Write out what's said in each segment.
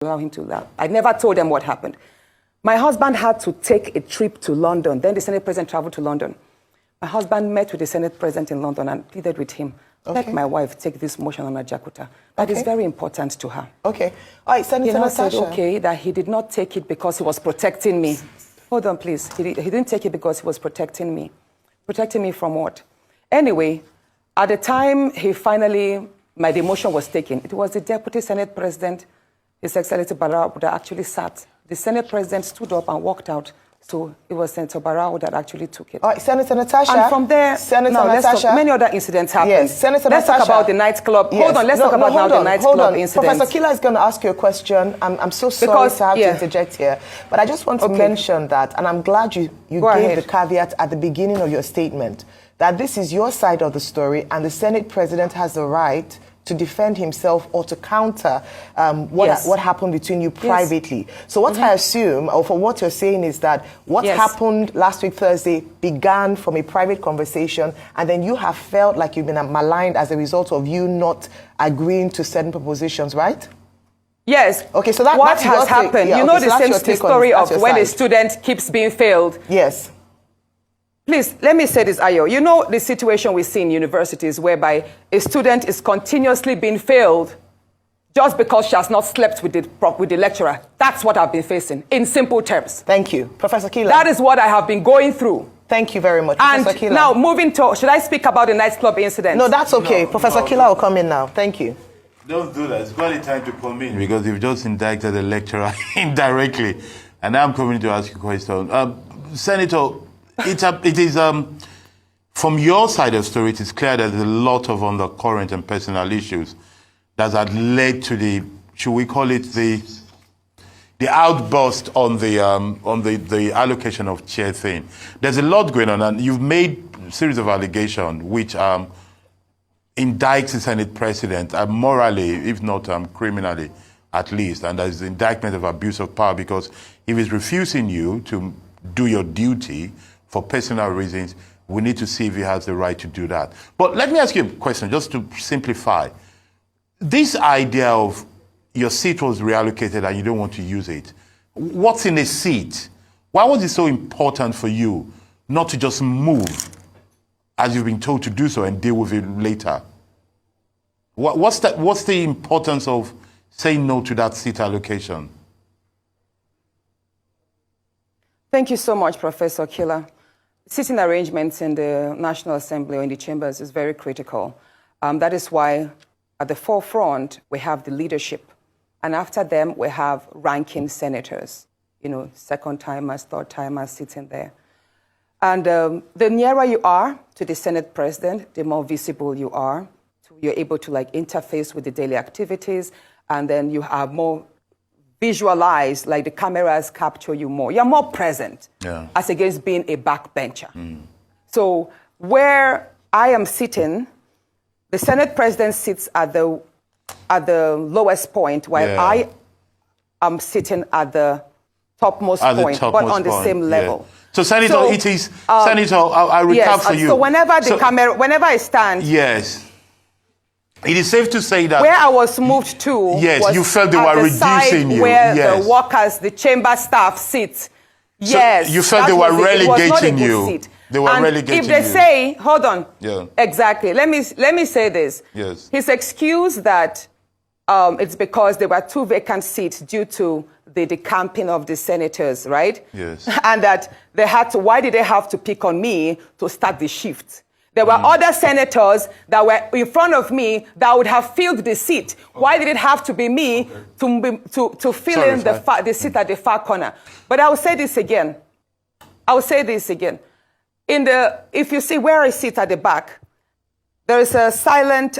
allow him to laugh. I never told them what happened. My husband had to take a trip to London. Then the Senate President traveled to London. My husband met with the Senate President in London and pleaded with him. Let my wife take this motion on Ajaokuta. That is very important to her. Okay. All right, Senator Natasha. He said, okay, that he did not take it because he was protecting me. Hold on, please. He didn't take it because he was protecting me. Protecting me from what? Anyway, at the time my demotion was taken, it was the Deputy Senate President, His Excellency Barrow, that actually sat. The Senate President stood up and walked out. So it was Senator Barrow that actually took it. All right, Senator Natasha. And from there, many other incidents happened. Yes, Senator let's Natasha. Talk about the nightclub. Yes. Hold on, let's talk about the nightclub incident. Professor Kila is going to ask you a question. I'm so sorry to have to interject here. But I just want to mention that, and I'm glad you gave the caveat at the beginning of your statement, that this is your side of the story, and the Senate President has the right to defend himself or to counter what happened between you privately. So what I assume, or for what you're saying, is that what happened last week Thursday began from a private conversation, and then you have felt like you've been maligned as a result of you not agreeing to certain propositions, right? Yes. Okay, so what has happened? You know the story of when a student keeps being failed. Yes. Please, let me say this, Ayo. You know the situation we see in universities whereby a student is continuously being failed just because she has not slept with the lecturer. That's what I've been facing, in simple terms. Thank you. Professor Kila. That is what I have been going through. Thank you very much, and Professor Kila. Now, moving to, should I speak about the nightclub incident? No, that's okay. Professor Kila will come in now. Thank you. Don't do that. It's quite time to come in because you've just indicted the lecturer indirectly. And I'm coming to ask you a question. Senator, it is from your side of the story, it is clear that there's a lot of undercurrent and personal issues that had led to the, should we call it the outburst on the allocation of chair thing. There's a lot going on, and you've made a series of allegations which indicts the Senate President morally, if not criminally, at least, and there's indictment of abuse of power because if he's refusing you to do your duty for personal reasons, we need to see if he has the right to do that. But let me ask you a question, just to simplify. This idea of your seat was reallocated and you don't want to use it. What's in a seat? Why was it so important for you not to just move as you've been told to do so and deal with it later? What's the importance of saying no to that seat allocation? Thank you so much, Professor Kila. Sitting arrangements in the National Assembly or in the chambers is very critical. That is why at the forefront, we have the leadership. And after them, we have ranking senators, you know, second-timers, third-timers sitting there. And the nearer you are to the Senate President, the more visible you are. You're able to interface with the daily activities, and then you have more visualized, like the cameras capture you more. You're more present as against being a backbencher. So where I am sitting, the Senate President sits at the lowest point, while I am sitting at the topmost point, but on the same level. So, Senator, it is, Senator, I recap for you. So whenever I stand... Yes. It is safe to say that... Where I was moved to was you felt they were reducing you. Where the workers, the chamber staff sit. So you felt they were relegating you. They were relegating you. If they say, hold on. Exactly. Let me say this. Yes. His excuse that it's because there were 2 vacant seats due to the decamping of the senators, right? Yes. And that they had to, why did they have to pick on me to start the shift? There were other senators that were in front of me that would have filled the seat. Why did it have to be me to fill in the seat at the far corner? But I will say this again. If you see where I sit at the back, there is a silent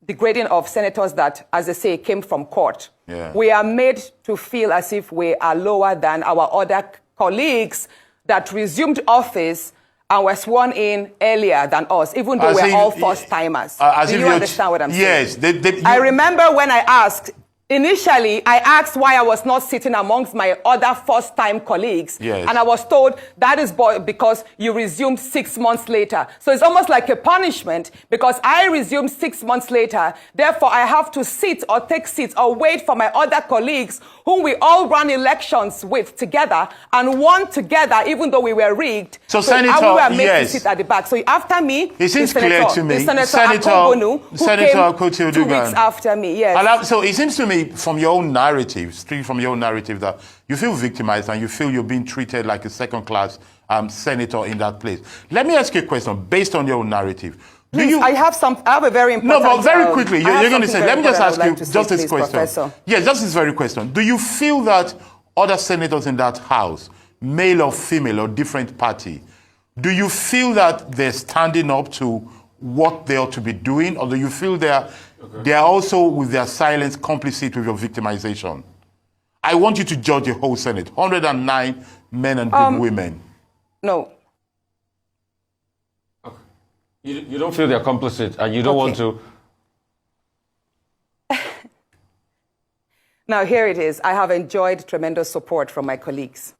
degrading of senators that, as they say, came from court. We are made to feel as if we are lower than our other colleagues that resumed office and were sworn in earlier than us, even though we're all first-timers. Do you understand what I'm saying? Yes. I remember when I asked Initially, I asked why I was not sitting amongst my other first-time colleagues. Yes. And I was told that is because you resumed 6 months later. So it's almost like a punishment because I resumed 6 months later. Therefore, I have to sit or take seats or wait for my other colleagues whom we all ran elections with together and won together, even though we were rigged. So Senator, we were made yes. to sit at the back. So after me, it seems clear to me. Senator Akpogonu, who came 2 weeks after me. Yes. So it seems to me from your own narrative, straight from your own narrative, that you feel victimized and you feel you're being treated like a second-class senator in that place. Let me ask you a question based on your own narrative. I have a very important... No, but very quickly, you're going to say, let me just ask you just this question. Professor. Yes, just this very question. Do you feel that other senators in that house, male or female or different party, do you feel that they're standing up to what they ought to be doing, or do you feel they are also, with their silence, complicit with your victimization? I want you to judge the whole Senate, 109 men and women. No. Okay. You don't feel they're complicit, and you don't want to... Now, here it is. I have enjoyed tremendous support from my colleagues.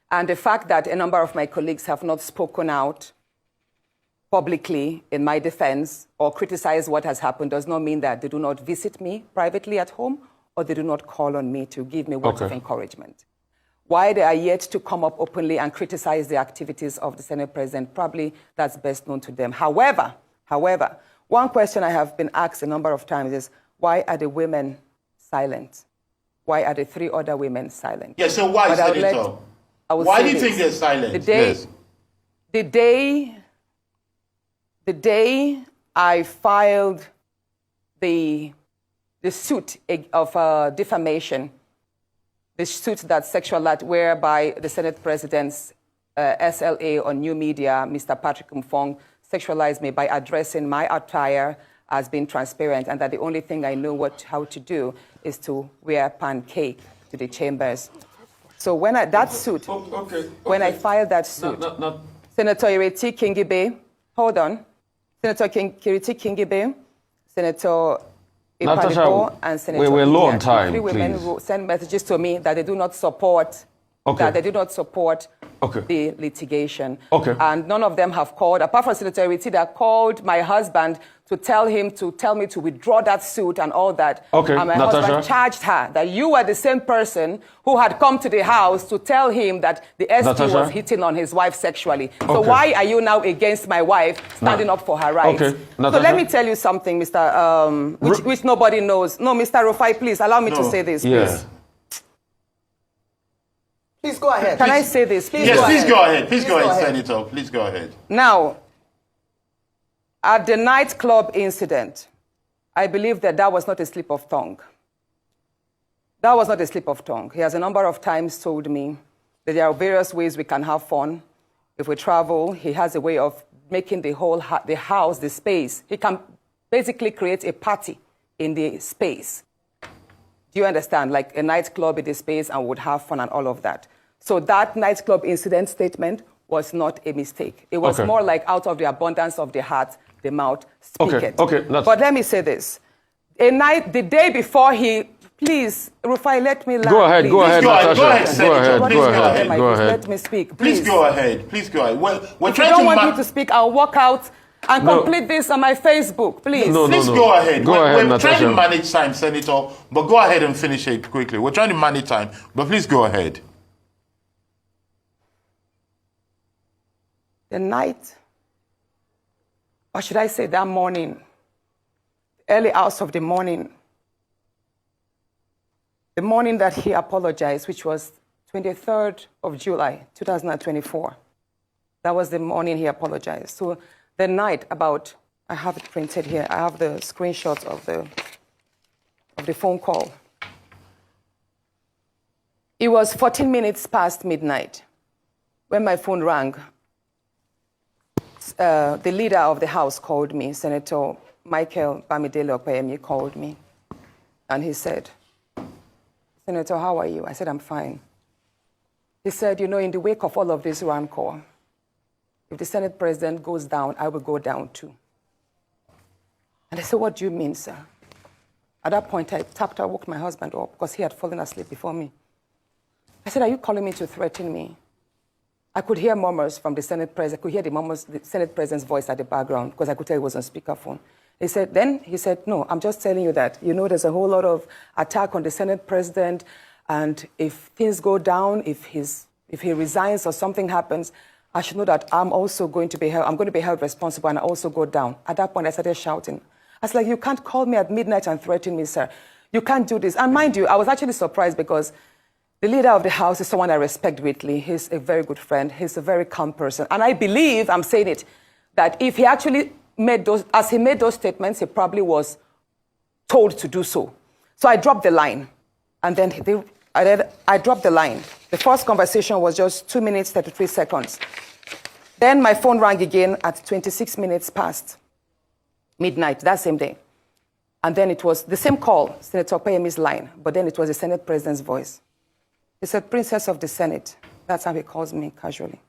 And the fact that a number of my colleagues have not spoken out publicly in my defense or criticized what has happened does not mean that they do not visit me privately at home or they do not call on me to give me words of encouragement. Why they are yet to come up openly and criticize the activities of the Senate President, probably that's best known to them. However, one question I have been asked a number of times is, why are the women silent? Why are the 3 other women silent? Yes, so why, Senator? Why do you think they're silent? The day I filed the suit of defamation, the suit that sexual act whereby the Senate President's SLA on new media, Mr. Patrick Mfong, sexualized me by addressing my attire as being transparent and that the only thing I know how to do is to wear pancake to the chambers. So when I filed that suit, Senator Ireti Kingibe, hold on, Senator Ireti Kingibe, Senator Natasha, and Senator we're low on time, 3 women who sent messages to me that they do not support the litigation. And none of them have called, apart from Senator Ireti, that called my husband to tell me to withdraw that suit and all that. And my husband charged her that you were the same person who had come to the house to tell him that the SP was hitting on his wife sexually. So why are you now against my wife standing up for her rights? So let me tell you something, Mr. which nobody knows. No, Mr. Rufai, please allow me to say this, please. Please go ahead. Can I say this? Please please go ahead. Please go ahead, Senator. Please go ahead. Now, at the nightclub incident, I believe that was not a slip of tongue. That was not a slip of tongue. He has a number of times told me that there are various ways we can have fun. If we travel, he has a way of making the whole the house, the space. He can basically create a party in the space. Do you understand? Like a nightclub in the space and would have fun and all of that. So that nightclub incident statement was not a mistake. It was more like out of the abundance of the heart, the mouth speaketh. But let me say this. The day before please, Rufai, let me laugh. Go ahead, Natasha. Go ahead. Let me speak, please. Please go ahead. Please go ahead. If you don't want me to speak, I'll walk out and complete this on my Facebook, please. Please go ahead. We're Natasha. trying to manage time, Senator, but go ahead and finish it quickly. We're trying to manage time, but please go ahead. The night, or should I say that morning, early hours of the morning that he apologized, which was 23rd of July, 2024. That was the morning he apologized. So the night I have it printed here. I have the screenshots of the phone call. It was 14 minutes past midnight when my phone rang. The leader of the House called me, Senator Michael Bamidele Opeyemi called me, and he said, Senator, how are you? I said, I'm fine. He said, in the wake of all of this rancor, if the Senate President goes down, I will go down too. And I said, what do you mean, sir? At that point, I woke my husband up because he had fallen asleep before me. I said, are you calling me to threaten me? I could hear murmurs from the Senate President. I could hear the Senate President's voice at the background because I could tell he was on speakerphone. He said, no, I'm just telling you that, there's a whole lot of attack on the Senate President, and if things go down, if he resigns or something happens, I should know that I'm going to be held responsible, and I also go down. At that point, I started shouting. I was like, you can't call me at midnight and threaten me, sir. You can't do this. And mind you, I was actually surprised because the leader of the House is someone I respect greatly. He's a very good friend. He's a very calm person. And I believe, I'm saying it, that if he actually made those statements, he probably was told to do so. So I dropped the line. And then I dropped the line. The first conversation was just 2 minutes, 33 seconds. Then my phone rang again at 26 minutes past midnight that same day. And then it was the same call, Senator Opeyemi's line, but then it was the Senate President's voice. He said, Princess of the Senate. That's how he calls me casually.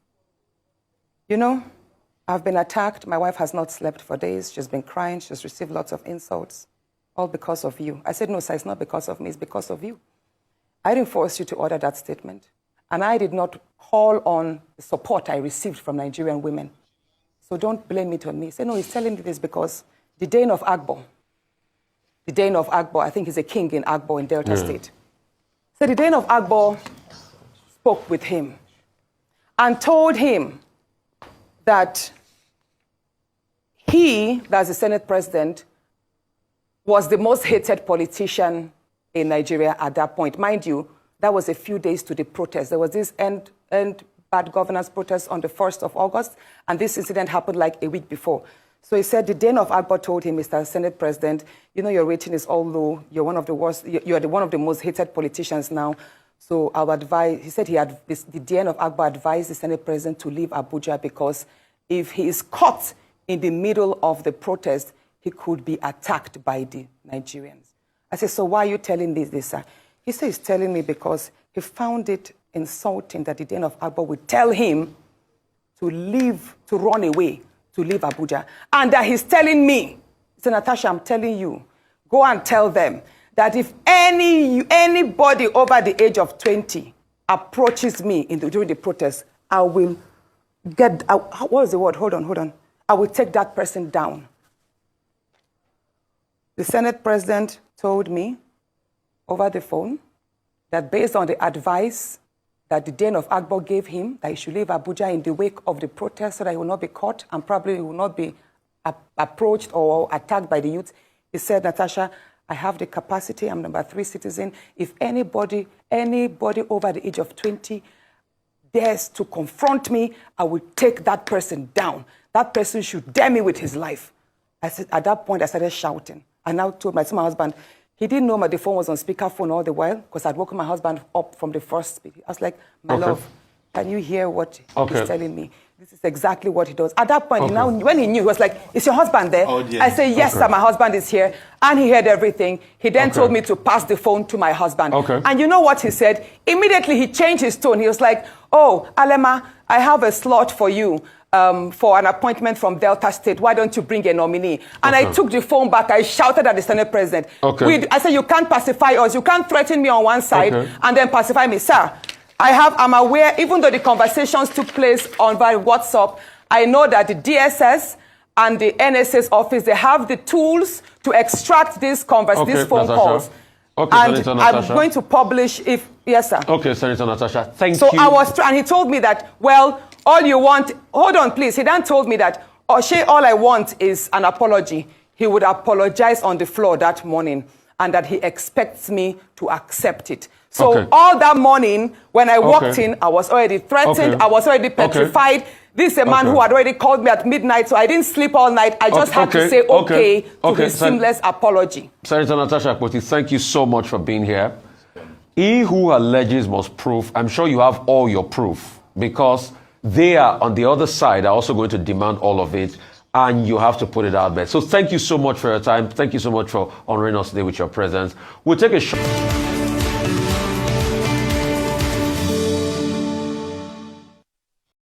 I've been attacked. My wife has not slept for days. She's been crying. She's received lots of insults, all because of you. I said, no, sir, it's not because of me. It's because of you. I didn't force you to order that statement. And I did not call on the support I received from Nigerian women. So don't blame it on me. Say, no, he's telling me this because the Dane of Agbo, I think he's a king in Agbo in Delta State. So the Dane of Agbo spoke with him and told him that he, that's the Senate President, was the most hated politician in Nigeria at that point. Mind you, that was a few days to the protest. There was this end bad governance protest on the 1st of August, and this incident happened like a week before. So he said the Dane of Agbo told him, Mr. Senate President, your rating is all low. You're one of the worst. You're one of the most hated politicians now. So I would advise, he said the Dane of Agbo advised the Senate President to leave Abuja because if he is caught in the middle of the protest, he could be attacked by the Nigerians. I said, so why are you telling this, sir? He said he's telling me because he found it insulting that the Dane of Agbo would tell him to leave, to run away, to leave Abuja. And that he's telling me, so Natasha, I'm telling you, go and tell them that if anybody over the age of 20 approaches me during the protest, I will what was the word? Hold on. I will take that person down. The Senate President told me over the phone that based on the advice that the Dane of Agbo gave him, that he should leave Abuja in the wake of the protest so that he will not be caught and probably will not be approached or attacked by the youth. He said, Natasha, I have the capacity. I'm number 3 citizen. If anybody over the age of 20 dares to confront me, I will take that person down. That person should dare me with his life. I said, at that point, I started shouting. I now told my husband, he didn't know the phone was on speakerphone all the while because I'd woken my husband up from the first speech. I was like, my love, can you hear what he's telling me? This is exactly what he does. At that point, when he knew, he was like, is your husband there? Oh, yeah. I said, yes, sir, my husband is here. And he heard everything. He then told me to pass the phone to my husband. And you know what he said? Immediately, he changed his tone. He was like, oh, Alema, I have a slot for you. For an appointment from Delta State. Why don't you bring a nominee? And I took the phone back. I shouted at the Senate President. I said, you can't pacify us. You can't threaten me on one side and then pacify me. Sir, I'm aware, even though the conversations took place on via WhatsApp, I know that the DSS and the NSA's office, they have the tools to extract these phone calls. And I'm going to publish yes, sir. Okay, Senator Natasha, thank you. So and he told me that, well, all you want, hold on, please. He then told me that, all I want is an apology. He would apologize on the floor that morning and that he expects me to accept it. So all that morning, when I walked in, I was already threatened. I was already petrified. This is a man who had already called me at midnight, so I didn't sleep all night. I just had to say to his seamless apology. Senator Natasha Akpoti, thank you so much for being here. He who alleges must prove. I'm sure you have all your proof because they are on the other side are also going to demand all of it, and you have to put it out there. So thank you so much for your time. Thank you so much for honoring us today with your presence. We'll take a short